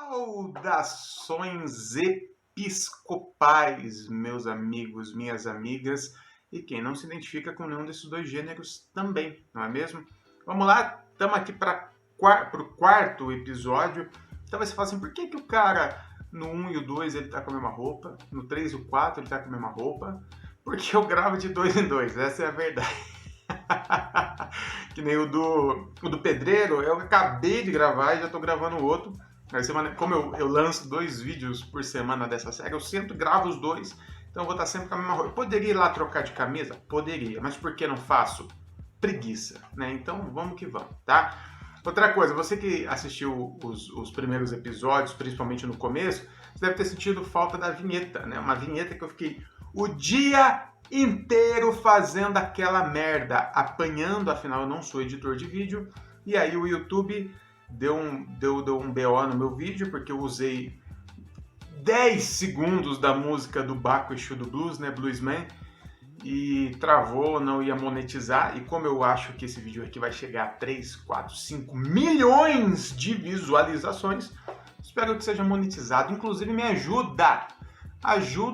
Saudações episcopais, meus amigos, minhas amigas, e quem não se identifica com nenhum desses dois gêneros também, não é mesmo? Vamos lá, estamos aqui para o quarto episódio. Então você fala assim, por que o cara no 1 e o 2 ele tá com a mesma roupa, no 3 e o 4 ele tá com a mesma roupa? Porque eu gravo de 2 em 2, essa é a verdade. Que nem o do pedreiro, eu acabei de gravar e já tô gravando outro. Aí semana, como eu lanço 2 vídeos por semana dessa série, eu sempre gravo os 2, então eu vou estar sempre com a mesma roupa. Eu poderia ir lá trocar de camisa? Poderia, mas por que não faço? Preguiça, né? Então vamos que vamos, tá? Outra coisa, você que assistiu os primeiros episódios, principalmente no começo, você deve ter sentido falta da vinheta, né? Uma vinheta que eu fiquei o dia inteiro fazendo aquela merda, apanhando, afinal eu não sou editor de vídeo, e aí o YouTube deu um BO no meu vídeo, porque eu usei 10 segundos da música do Baco Exu do Blues, né, Bluesman, e travou, não ia monetizar, e como eu acho que esse vídeo aqui vai chegar a 3, 4, 5 milhões de visualizações, espero que seja monetizado, inclusive me ajuda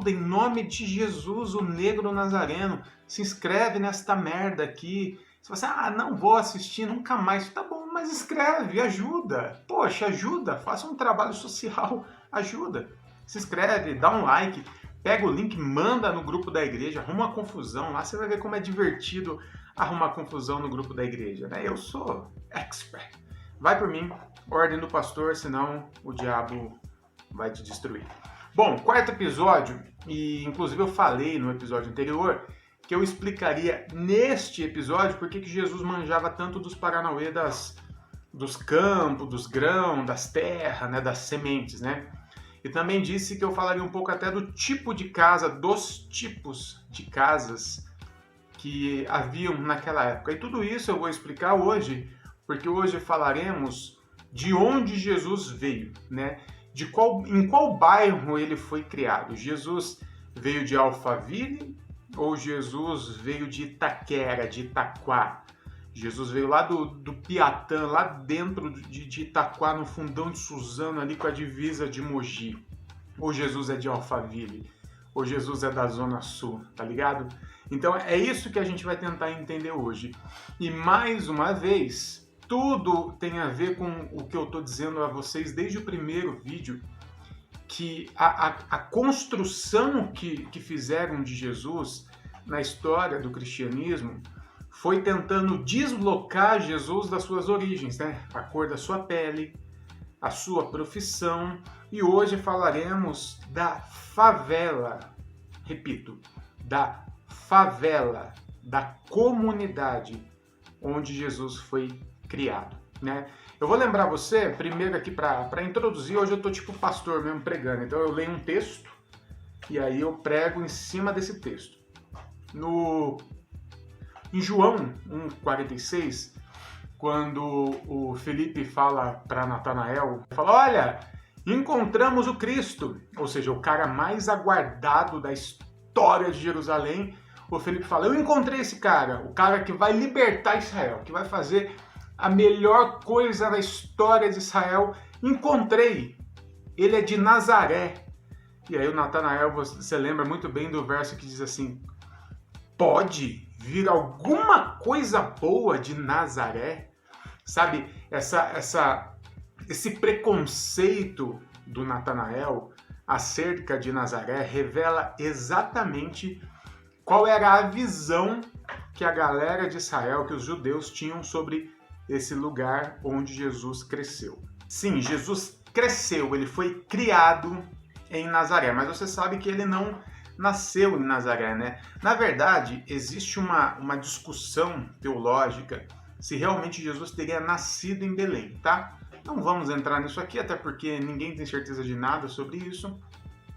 em nome de Jesus, o Negro Nazareno. Se inscreve nesta merda aqui. Se você, não vou assistir nunca mais. Tá bom, mas escreve, ajuda. Poxa, ajuda, faça um trabalho social, ajuda. Se inscreve, dá um like, pega o link, manda no grupo da igreja, arruma uma confusão lá. Você vai ver como é divertido arrumar confusão no grupo da igreja, né? Eu sou expert. Vai por mim, ordem do pastor, senão o diabo vai te destruir. Bom, quarto episódio, e inclusive eu falei no episódio anterior que eu explicaria neste episódio por que Jesus manjava tanto dos paranauê dos campos, dos grãos, das terras, né, das sementes, né? E também disse que eu falaria um pouco até do tipo de casa, dos tipos de casas que haviam naquela época. E tudo isso eu vou explicar hoje, porque hoje falaremos de onde Jesus veio, né? Em qual bairro ele foi criado. Jesus veio de Alphaville ou Jesus veio de Itaquera, de Itaquá? Jesus veio lá do Piatã, lá dentro de Itaquá, no fundão de Suzano, ali com a divisa de Mogi. Ou Jesus é de Alphaville, ou Jesus é da Zona Sul, tá ligado? Então é isso que a gente vai tentar entender hoje. E mais uma vez, tudo tem a ver com o que eu estou dizendo a vocês desde o primeiro vídeo, que a construção que fizeram de Jesus na história do cristianismo foi tentando deslocar Jesus das suas origens, né? A cor da sua pele, a sua profissão, e hoje falaremos da favela, repito, da favela, da comunidade onde Jesus foi criado, né? Eu vou lembrar você, primeiro aqui para introduzir, hoje eu tô tipo pastor mesmo pregando, então eu leio um texto e aí eu prego em cima desse texto. Em João 1,46, quando o Felipe fala para Natanael, fala, olha, encontramos o Cristo, ou seja, o cara mais aguardado da história de Jerusalém. O Felipe fala, eu encontrei esse cara, o cara que vai libertar Israel, que vai fazer a melhor coisa da história de Israel. Encontrei, ele é de Nazaré. E aí o Natanael, você lembra muito bem do verso que diz assim, pode vir alguma coisa boa de Nazaré? Sabe, esse preconceito do Natanael acerca de Nazaré revela exatamente qual era a visão que a galera de Israel, que os judeus tinham sobre esse lugar onde Jesus cresceu. Sim, Jesus cresceu, ele foi criado em Nazaré, mas você sabe que ele não nasceu em Nazaré, né? Na verdade, existe uma discussão teológica se realmente Jesus teria nascido em Belém, tá? Não vamos entrar nisso aqui, até porque ninguém tem certeza de nada sobre isso.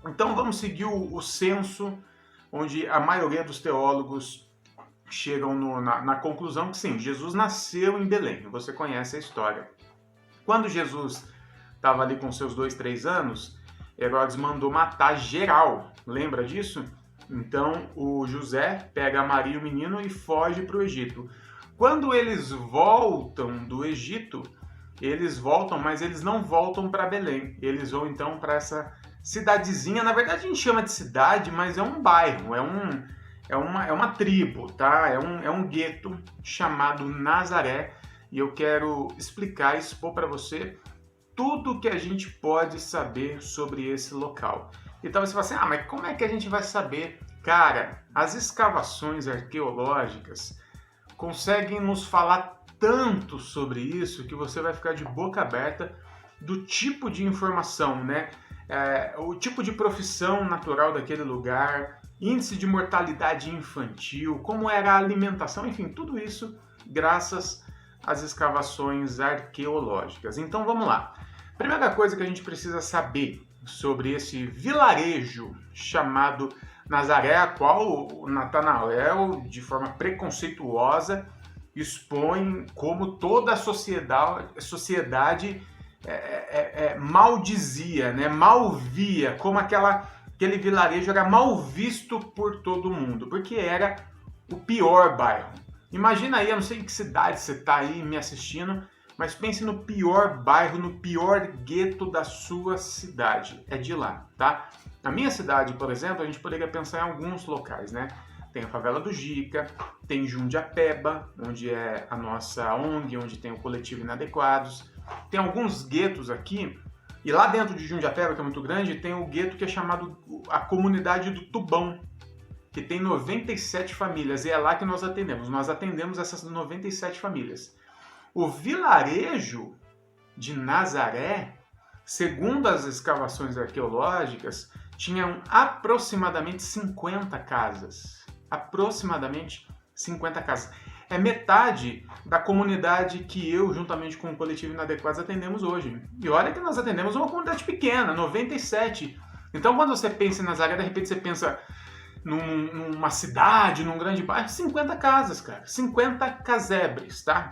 Então vamos seguir o senso, onde a maioria dos teólogos chegam na conclusão que sim, Jesus nasceu em Belém. Você conhece a história. Quando Jesus estava ali com seus 2, 3 anos, Herodes mandou matar geral. Lembra disso? Então o José pega a Maria e o menino e foge para o Egito. Quando eles voltam do Egito, eles voltam, mas eles não voltam para Belém. Eles vão então para essa cidadezinha. Na verdade a gente chama de cidade, mas é um bairro, é uma tribo, tá? É um gueto chamado Nazaré. E eu quero explicar, expor para você tudo que a gente pode saber sobre esse local. Então você fala assim, mas como é que a gente vai saber? Cara, as escavações arqueológicas conseguem nos falar tanto sobre isso que você vai ficar de boca aberta do tipo de informação, né? O tipo de profissão natural daquele lugar, índice de mortalidade infantil, como era a alimentação, enfim, tudo isso graças às escavações arqueológicas. Então vamos lá. Primeira coisa que a gente precisa saber sobre esse vilarejo chamado Nazaré, a qual o Natanael, de forma preconceituosa, expõe como toda a sociedade maldizia, né? Malvia, como aquele vilarejo era mal visto por todo mundo, porque era o pior bairro. Imagina aí, eu não sei em que cidade você está aí me assistindo, mas pense no pior bairro, no pior gueto da sua cidade. É de lá, tá? Na minha cidade, por exemplo, a gente poderia pensar em alguns locais, né? Tem a favela do Jica, tem Jundiapeba, onde é a nossa ONG, onde tem o coletivo Inadequados. Tem alguns guetos aqui, e lá dentro de Jundiapeba, que é muito grande, tem o gueto que é chamado a Comunidade do Tubão, que tem 97 famílias, e é lá que nós atendemos. Nós atendemos essas 97 famílias. O vilarejo de Nazaré, segundo as escavações arqueológicas, tinham aproximadamente 50 casas. Aproximadamente 50 casas. É metade da comunidade que eu, juntamente com o coletivo Inadequados, atendemos hoje. E olha que nós atendemos uma comunidade pequena, 97. Então, quando você pensa em Nazaré, de repente você pensa numa cidade, num grande bairro, 50 casas, cara. 50 casebres, tá?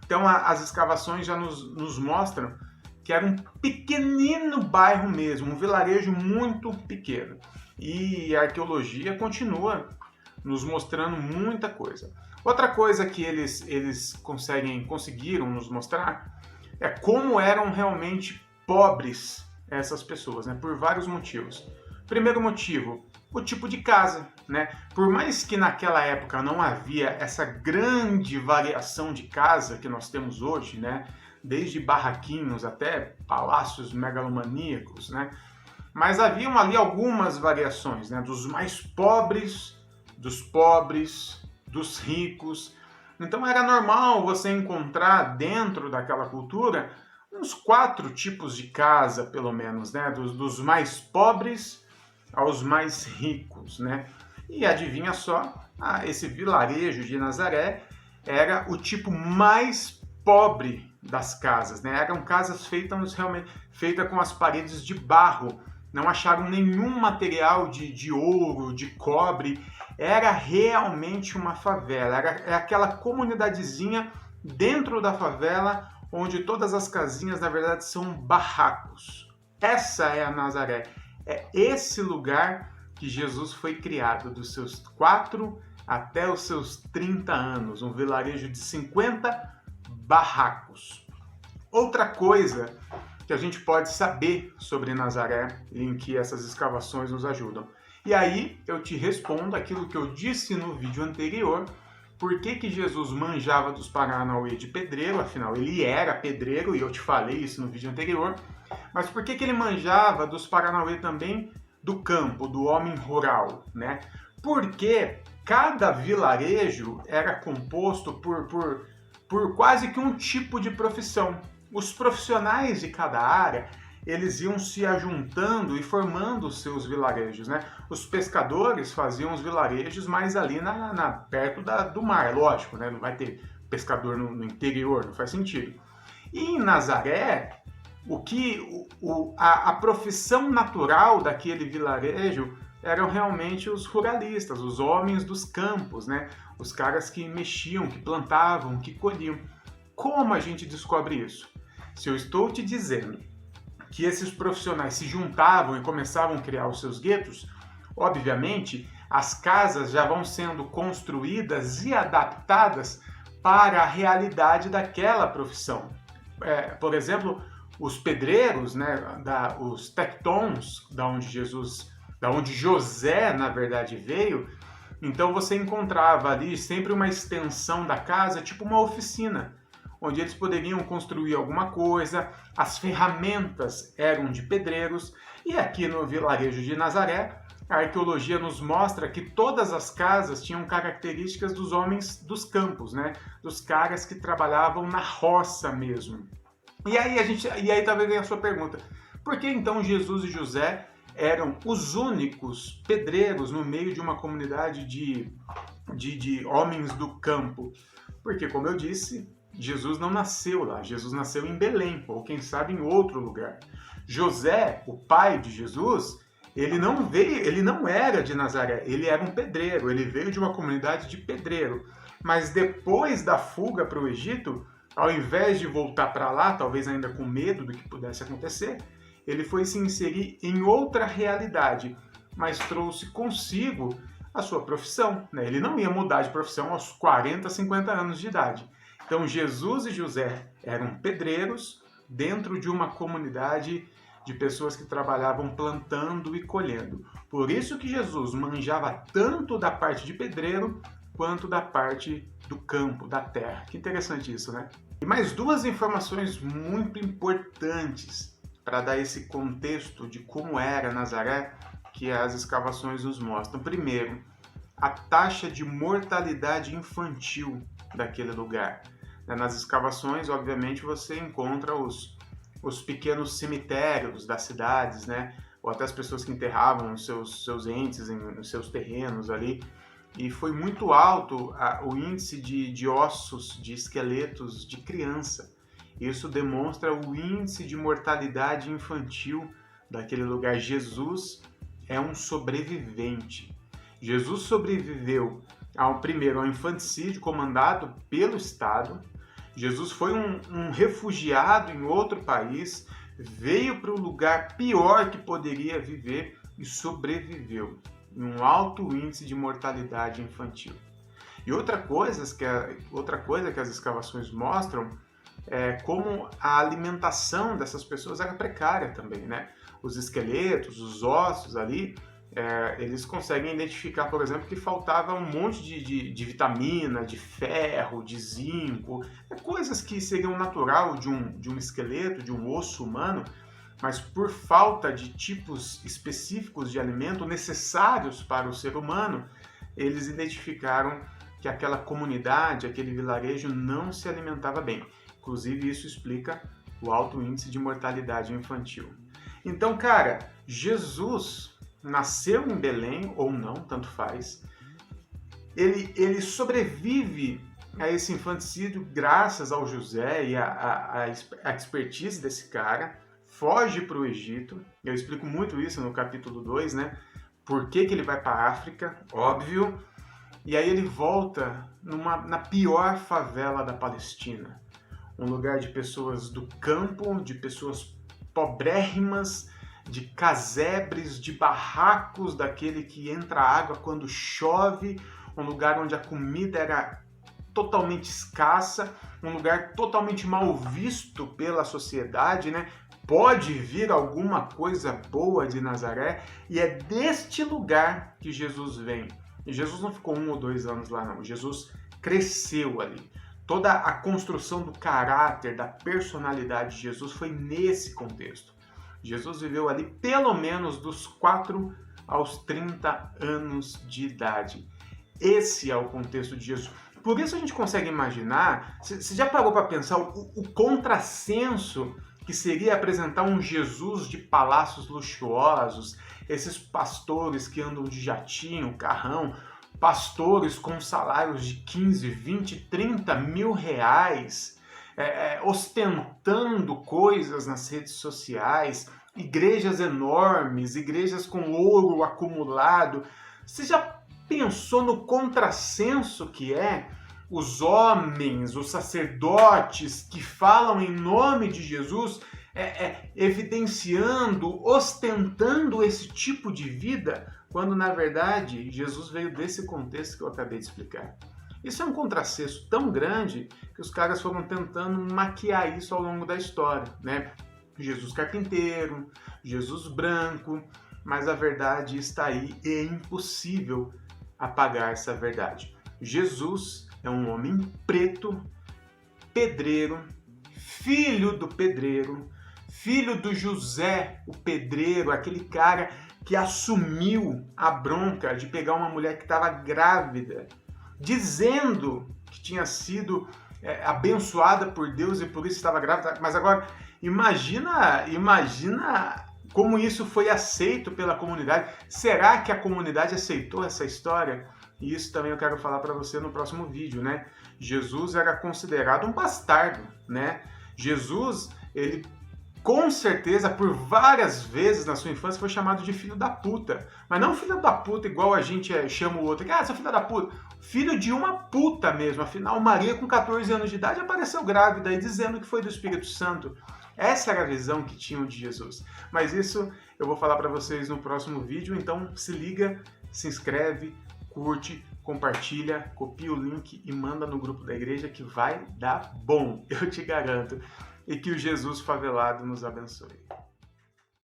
Então, as escavações já nos mostram que era um pequenino bairro mesmo, um vilarejo muito pequeno. E a arqueologia continua nos mostrando muita coisa. Outra coisa que eles conseguiram nos mostrar é como eram realmente pobres essas pessoas, né? Por vários motivos. Primeiro motivo, o tipo de casa, né? Por mais que naquela época não havia essa grande variação de casa que nós temos hoje, né? Desde barraquinhos até palácios megalomaníacos, né? Mas haviam ali algumas variações, né? Dos mais pobres, dos ricos. Então era normal você encontrar dentro daquela cultura uns 4 tipos de casa, pelo menos, né? Dos mais pobres aos mais ricos, né? E adivinha só, esse vilarejo de Nazaré era o tipo mais pobre das casas, né? Eram casas feitas com as paredes de barro, não acharam nenhum material de ouro, de cobre. Era realmente uma favela, era aquela comunidadezinha dentro da favela, onde todas as casinhas, na verdade, são barracos. Essa é a Nazaré. É esse lugar que Jesus foi criado, dos seus 4 até os seus 30 anos, um vilarejo de 50 barracos. Outra coisa que a gente pode saber sobre Nazaré, em que essas escavações nos ajudam. E aí eu te respondo aquilo que eu disse no vídeo anterior, por que Jesus manjava dos Paranauê de pedreiro, afinal ele era pedreiro, e eu te falei isso no vídeo anterior, mas por que ele manjava dos Paranauê também do campo, do homem rural, né? Porque cada vilarejo era composto por quase que um tipo de profissão. Os profissionais de cada área, eles iam se ajuntando e formando os seus vilarejos, né? Os pescadores faziam os vilarejos mais ali perto do mar, lógico, né? Não vai ter pescador no interior, não faz sentido. E em Nazaré, a profissão natural daquele vilarejo eram realmente os ruralistas, os homens dos campos, né? Os caras que mexiam, que plantavam, que colhiam. Como a gente descobre isso? Se eu estou te dizendo que esses profissionais se juntavam e começavam a criar os seus guetos, obviamente as casas já vão sendo construídas e adaptadas para a realidade daquela profissão. por exemplo, os pedreiros, né, os tectons, da onde José, na verdade, veio. Então você encontrava ali sempre uma extensão da casa, tipo uma oficina, onde eles poderiam construir alguma coisa. As ferramentas eram de pedreiros. E aqui no vilarejo de Nazaré, a arqueologia nos mostra que todas as casas tinham características dos homens dos campos, né? Dos caras que trabalhavam na roça mesmo. E aí talvez venha a sua pergunta: por que então Jesus e José eram os únicos pedreiros no meio de uma comunidade de homens do campo? Porque, como eu disse, Jesus não nasceu lá, Jesus nasceu em Belém, ou quem sabe em outro lugar. José, o pai de Jesus, ele não era de Nazaré, ele era um pedreiro, ele veio de uma comunidade de pedreiro. Mas depois da fuga para o Egito, ao invés de voltar para lá, talvez ainda com medo do que pudesse acontecer, ele foi se inserir em outra realidade, mas trouxe consigo a sua profissão, né? Ele não ia mudar de profissão aos 40, 50 anos de idade. Então Jesus e José eram pedreiros dentro de uma comunidade de pessoas que trabalhavam plantando e colhendo. Por isso que Jesus manjava tanto da parte de pedreiro quanto da parte do campo, da terra. Que interessante isso, né? E mais duas informações muito importantes para dar esse contexto de como era Nazaré, que as escavações nos mostram. Primeiro, a taxa de mortalidade infantil daquele lugar. Nas escavações, obviamente, você encontra os pequenos cemitérios das cidades, né? Ou até as pessoas que enterravam os seus entes nos seus terrenos ali. E foi muito alto o índice de ossos, de esqueletos de criança. Isso demonstra o índice de mortalidade infantil daquele lugar. Jesus é um sobrevivente. Jesus sobreviveu primeiro ao infanticídio comandado pelo Estado. Jesus foi um refugiado em outro país, veio para o lugar pior que poderia viver e sobreviveu, em um alto índice de mortalidade infantil. E outra coisa que as escavações mostram é como a alimentação dessas pessoas era precária também, né? Os esqueletos, os ossos ali, eles conseguem identificar, por exemplo, que faltava um monte de vitamina, de ferro, de zinco, coisas que seriam natural de um esqueleto, de um osso humano, mas por falta de tipos específicos de alimento necessários para o ser humano, eles identificaram que aquela comunidade, aquele vilarejo não se alimentava bem. Inclusive, isso explica o alto índice de mortalidade infantil. Então, cara, Jesus nasceu em Belém, ou não, tanto faz. Ele sobrevive a esse infanticídio graças ao José e a expertise desse cara. Foge para o Egito. Eu explico muito isso no capítulo 2, né? Por que ele vai para a África, óbvio. E aí ele volta na pior favela da Palestina. Um lugar de pessoas do campo, de pessoas pobrérrimas, de casebres, de barracos, daquele que entra água quando chove, um lugar onde a comida era totalmente escassa, um lugar totalmente mal visto pela sociedade, né? Pode vir alguma coisa boa de Nazaré, e é deste lugar que Jesus vem. E Jesus não ficou 1 ou 2 anos lá, não. Jesus cresceu ali. Toda a construção do caráter, da personalidade de Jesus foi nesse contexto. Jesus viveu ali pelo menos dos 4 aos 30 anos de idade. Esse é o contexto de Jesus. Por isso a gente consegue imaginar, você já parou para pensar o contrassenso que seria apresentar um Jesus de palácios luxuosos, esses pastores que andam de jatinho, carrão, pastores com salários de 15, 20, 30 mil reais, ostentando coisas nas redes sociais, igrejas enormes, igrejas com ouro acumulado. Você já pensou no contrassenso que é os homens, os sacerdotes que falam em nome de Jesus, evidenciando, ostentando esse tipo de vida, quando na verdade Jesus veio desse contexto que eu acabei de explicar. Isso é um contrassenso tão grande que os caras foram tentando maquiar isso ao longo da história, né? Jesus carpinteiro, Jesus branco, mas a verdade está aí e é impossível apagar essa verdade. Jesus é um homem preto, pedreiro, filho do pedreiro, filho do José, o pedreiro, aquele cara que assumiu a bronca de pegar uma mulher que estava grávida, dizendo que tinha sido abençoada por Deus e por isso estava grávida. Mas agora, imagina como isso foi aceito pela comunidade. Será que a comunidade aceitou essa história? E isso também eu quero falar para você no próximo vídeo, né? Jesus era considerado um bastardo, né? Jesus, ele com certeza, por várias vezes na sua infância, foi chamado de filho da puta. Mas não filho da puta igual a gente chama o outro. Seu filho da puta. Filho de uma puta mesmo. Afinal, Maria, com 14 anos de idade, apareceu grávida e dizendo que foi do Espírito Santo. Essa era a visão que tinham de Jesus. Mas isso eu vou falar para vocês no próximo vídeo. Então, se liga, se inscreve, curte, compartilha, copia o link e manda no grupo da igreja que vai dar bom. Eu te garanto. E que o Jesus favelado nos abençoe.